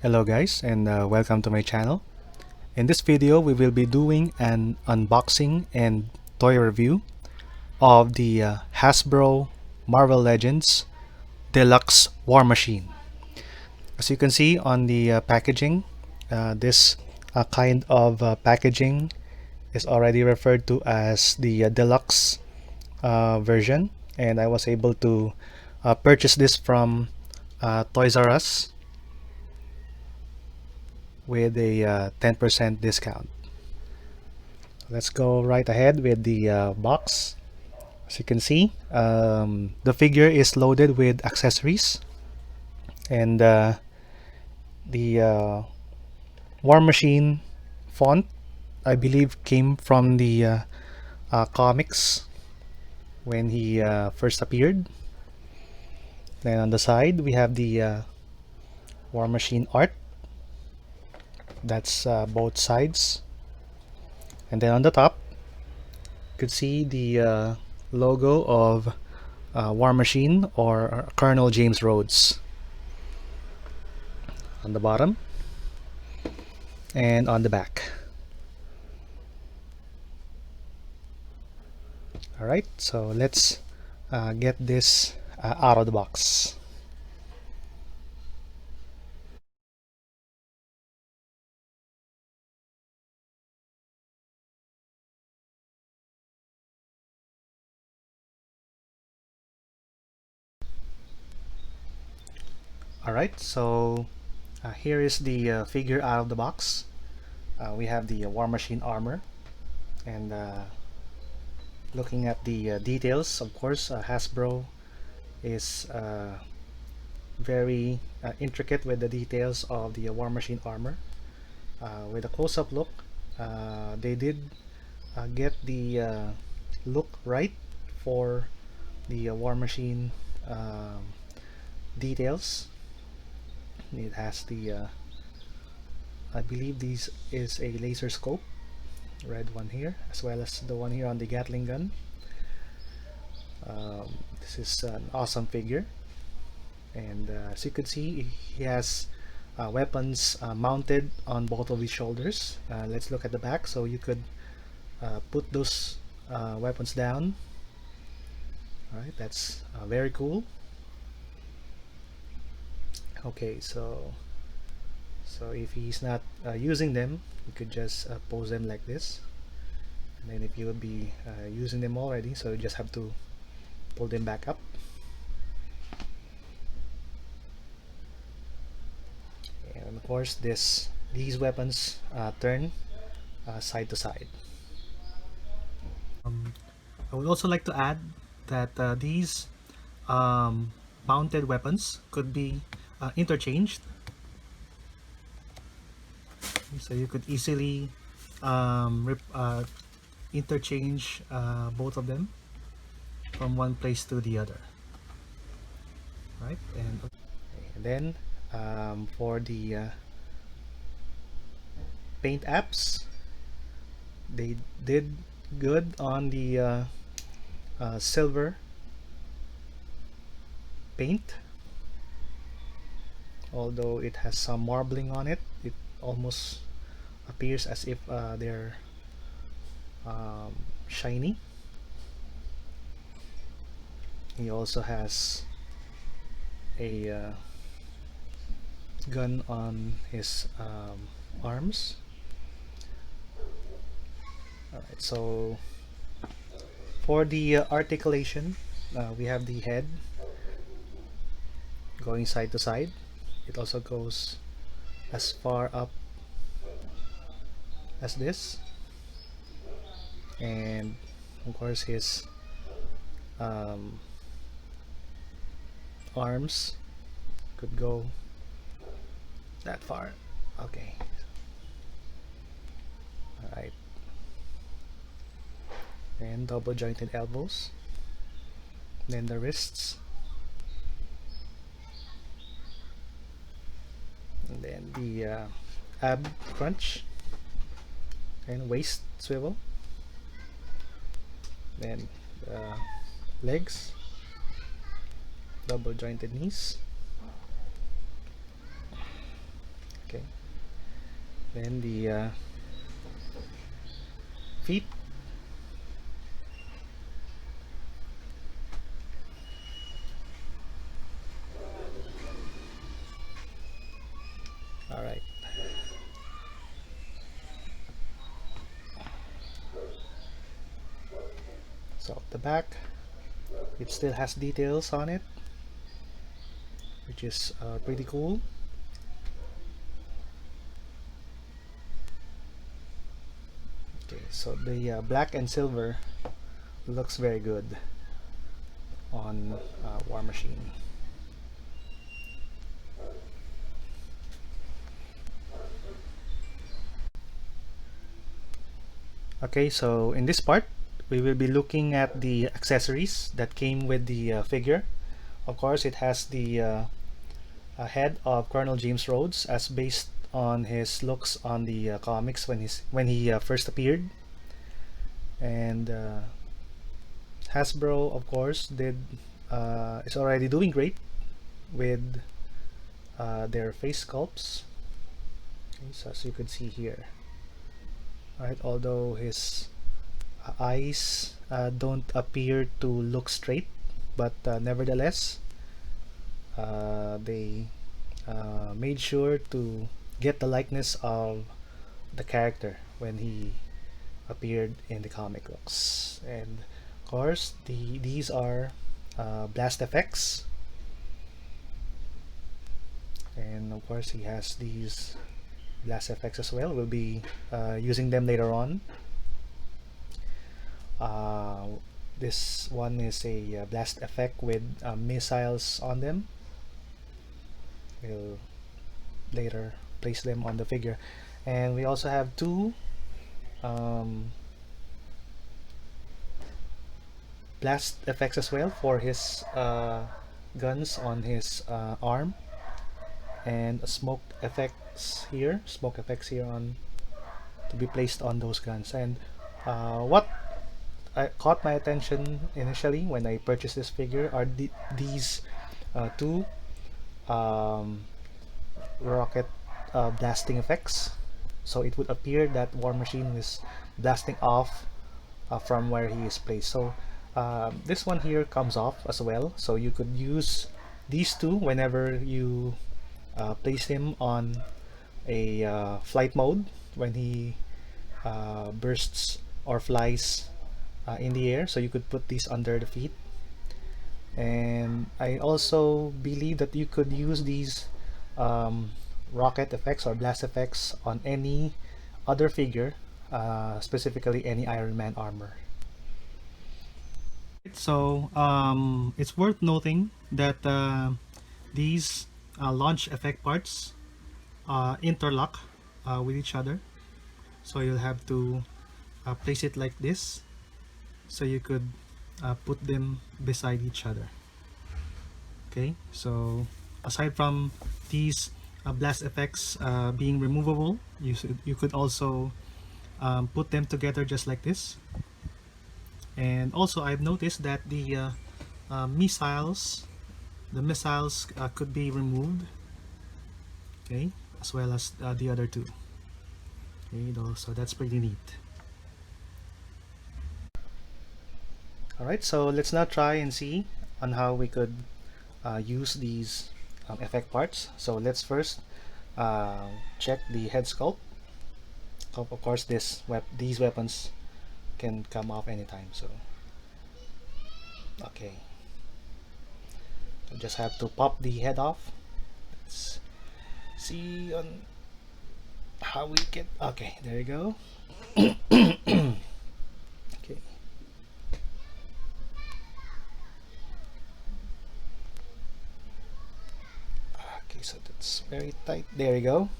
Hello guys, and welcome to my channel. In this video we will be doing an unboxing and toy review of the Hasbro Marvel Legends Deluxe War Machine. As you can see on the packaging, this kind of packaging is already referred to as the Deluxe version, and I was able to purchase this from Toys R Us with a 10% discount. Let's go right ahead with the box. As you can see, the figure is loaded with accessories, and the War Machine font, I believe, came from the comics when he first appeared. Then on the side, we have the War Machine art. That's both sides. And then on the top, you could see the logo of War Machine or Colonel James Rhodes on the bottom and on the back. Alright, so let's get this out of the box. Alright, so here is the figure out of the box. We have the War Machine armor, and looking at the details, of course, Hasbro is very intricate with the details of the War Machine armor. With a close-up look, they did get the look right for the War Machine details. It has the I believe this is a laser scope, red one here, as well as the one here on the Gatling gun. This is an awesome figure, and as you can see, he has weapons mounted on both of his shoulders. Let's look at the back. So you could put those weapons down. Alright, that's very cool. Okay, so if he's not using them, you could just pose them like this. And then if you would be using them already, so you just have to pull them back up. And of course, these weapons turn side to side. I would also like to add that these mounted weapons could be interchanged, so you could easily interchange both of them from one place to the other, right? And then for the paint apps, they did good on the silver paint. Although it has some marbling on it, it almost appears as if they're shiny. He also has a gun on his arms. Alright, so for the articulation, we have the head going side to side. It also goes as far up as this, and of course his arms could go that far. Okay, alright, and double jointed elbows, then the wrists, and then the ab crunch and waist swivel, then legs, double jointed knees, Then the feet. All right. So the back, it still has details on it, which is pretty cool. Okay, so the black and silver looks very good on War Machine. Okay, so in this part, we will be looking at the accessories that came with the figure. Of course, it has the head of Colonel James Rhodes, as based on his looks on the comics when he first appeared. And Hasbro, of course, is already doing great with their face sculpts. Okay, so as you can see here, right, although his eyes don't appear to look straight, but nevertheless they made sure to get the likeness of the character when he appeared in the comic books. And of course these are blast effects, and of course he has these blast effects as well. We'll be using them later on. This one is a blast effect with missiles on them. We'll later place them on the figure. And we also have two blast effects as well for his guns on his arm, and smoke effects here on to be placed on those guns. And what caught my attention initially when I purchased this figure are these two um, rocket blasting effects. So it would appear that War Machine is blasting off from where he is placed. So this one here comes off as well, so you could use these two whenever you place him on a flight mode, when he bursts or flies in the air. So you could put these under the feet. And I also believe that you could use these rocket effects or blast effects on any other figure, specifically any Iron Man armor. So it's worth noting that these launch effect parts interlock with each other. So you'll have to place it like this, so you could put them beside each other. Okay, so aside from these blast effects being removable, you could also put them together just like this. And also I've noticed that the missiles could be removed, okay, as well as the other two. Okay, so that's pretty neat. Alright, so let's now try and see on how we could use these effect parts. So let's first check the head sculpt. Of course, these weapons can come off anytime. So okay, so just have to pop the head off. Let's see on how we get. Okay, there you go. Okay. Okay, so that's very tight. There you go.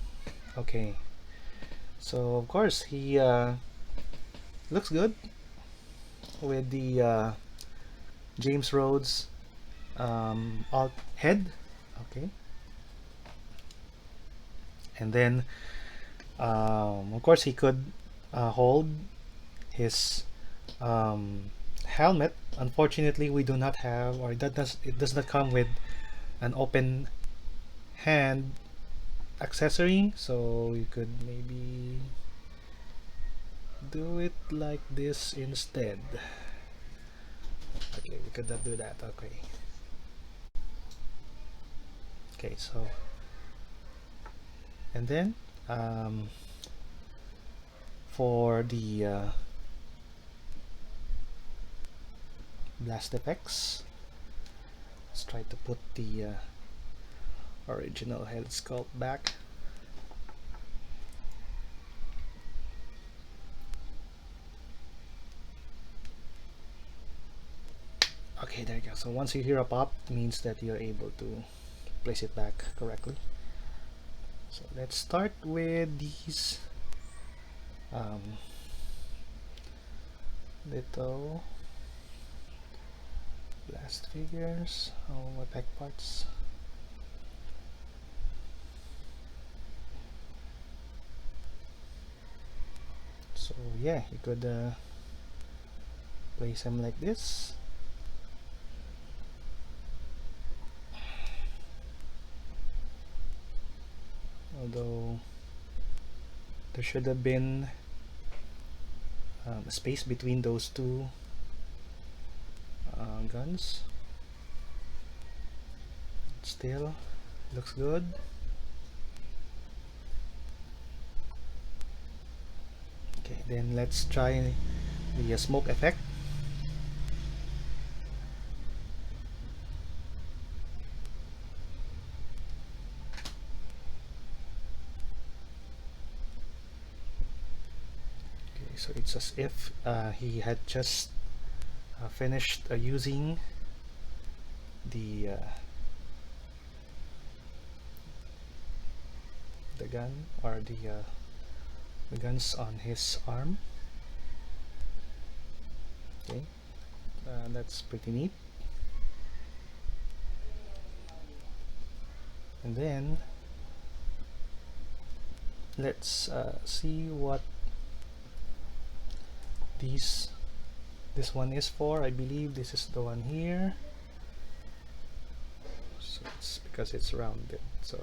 Okay, so of course he looks good with the James Rhodes alt head. Okay, and then of course he could hold his helmet. Unfortunately, we do not have, or it does not come with an open hand accessory, so you could maybe do it like this instead. Okay, we could not do that. Okay, so and then for the blast effects, let's try to put the original head sculpt back. Okay, there you go. So once you hear a pop, it means that you're able to place it back correctly. So let's start with these little blast figures, effect parts. So yeah, you could place them like this. Although there should have been a space between those two guns. Still looks good. Okay, then let's try the smoke effect. Okay, so it's as if he had just finished using the gun, or the guns on his arm. Okay, that's pretty neat. And then let's see what this one is for. I believe this is the one here. So it's because it's rounded, so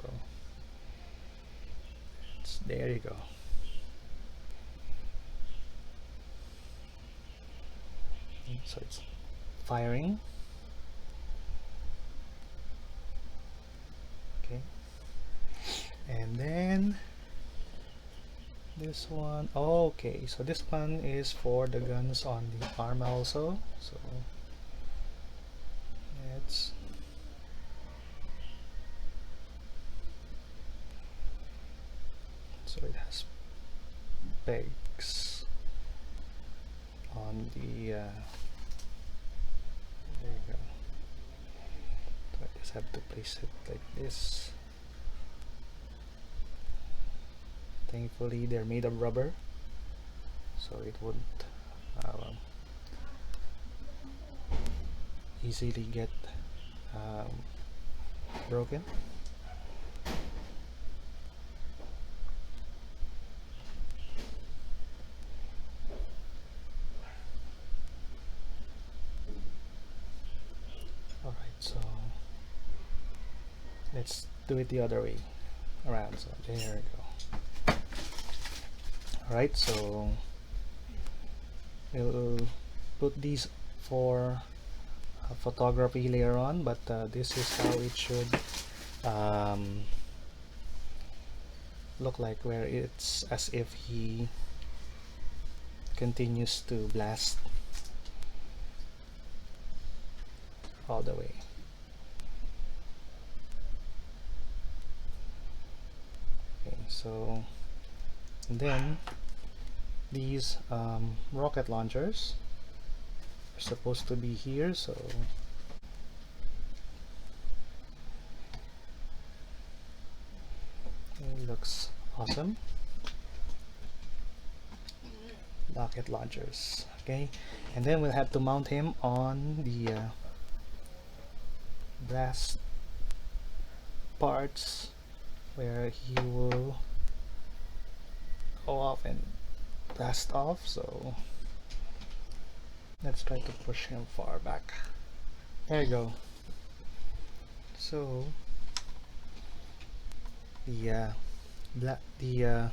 there you go. So it's firing. Okay, and then this one. Okay, so this one is for the guns on the arm also. So let's so it has pegs on the there you go. So I just have to place it like this. Thankfully they're made of rubber, so it wouldn't easily get broken. Alright, so let's do it the other way around. So there we go. Alright, so we'll put these for photography later on, but this is how it should look like, where it's as if he continues to blast all the way. Okay, so then these rocket launchers are supposed to be here, so it looks awesome. Rocket launchers. Okay, and then we'll have to mount him on the blast parts, where he will go off and blast off. So let's try to push him far back. There you go. So the the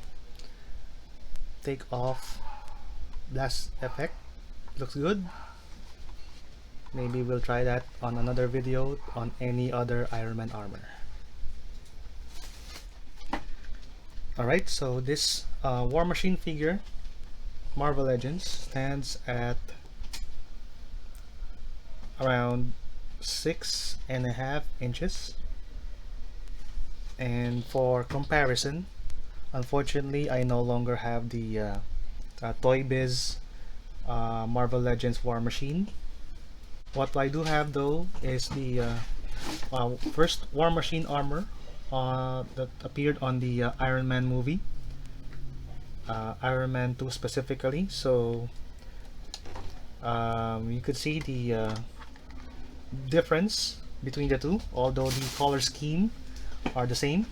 take off blast effect looks good. Maybe we'll try that on another video on any other Iron Man armor. Alright, so this War Machine figure, Marvel Legends, stands at around 6.5 inches. And for comparison, unfortunately I no longer have the Toy Biz Marvel Legends War Machine. What I do have though is the first War Machine armor that appeared on the Iron Man movie, Iron Man 2 specifically. So you could see the difference between the two, although the color scheme are the same,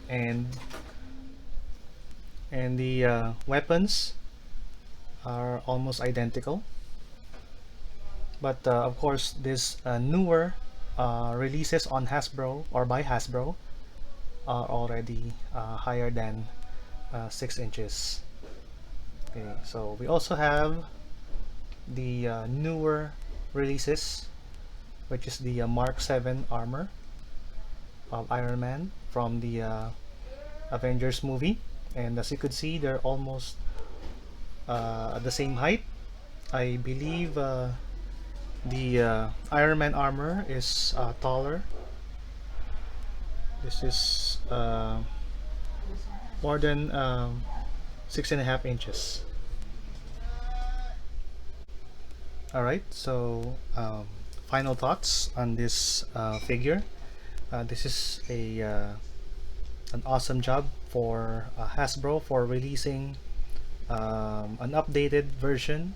and the weapons are almost identical. But of course, this newer releases on Hasbro or by Hasbro are already higher than 6 inches. Okay, so we also have the newer releases, which is the Mark 7 armor of Iron Man from the Avengers movie, and as you could see, they're almost at the same height. I believe the Iron Man armor is taller. This is more than 6.5 inches. Alright, so final thoughts on this figure. This is an awesome job for Hasbro for releasing an updated version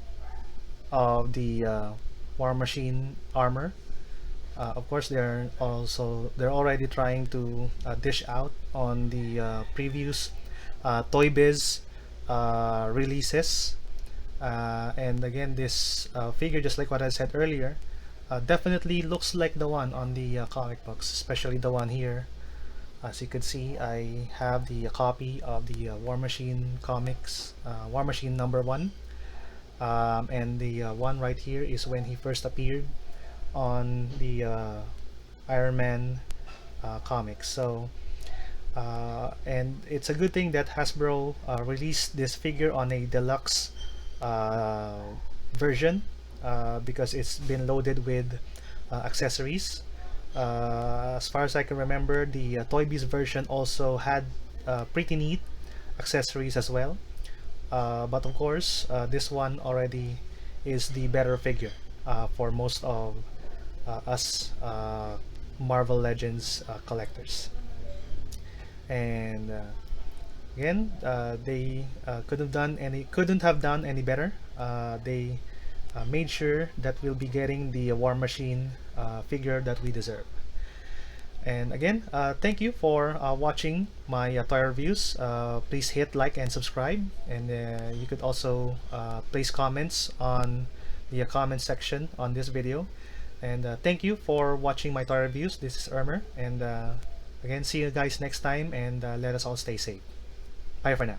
of the War Machine armor. Of course, they're already trying to dish out on the previous Toy Biz releases, and again, this figure, just like what I said earlier, definitely looks like the one on the comic books, especially the one here. As you can see, I have the copy of the War Machine comics, War Machine #1, and the one right here is when he first appeared on the Iron Man comics. So and it's a good thing that Hasbro released this figure on a deluxe version, because it's been loaded with accessories. As far as I can remember, the Toy Biz version also had pretty neat accessories as well, but of course this one already is the better figure for most of us Marvel Legends collectors. And again, they couldn't have done any better. They made sure that we'll be getting the War Machine figure that we deserve. And again, thank you for watching my toy reviews. Please hit like and subscribe, and you could also place comments on the comment section on this video. And thank you for watching my toy reviews. This is Ermer, and again, see you guys next time, and let us all stay safe. Bye for now.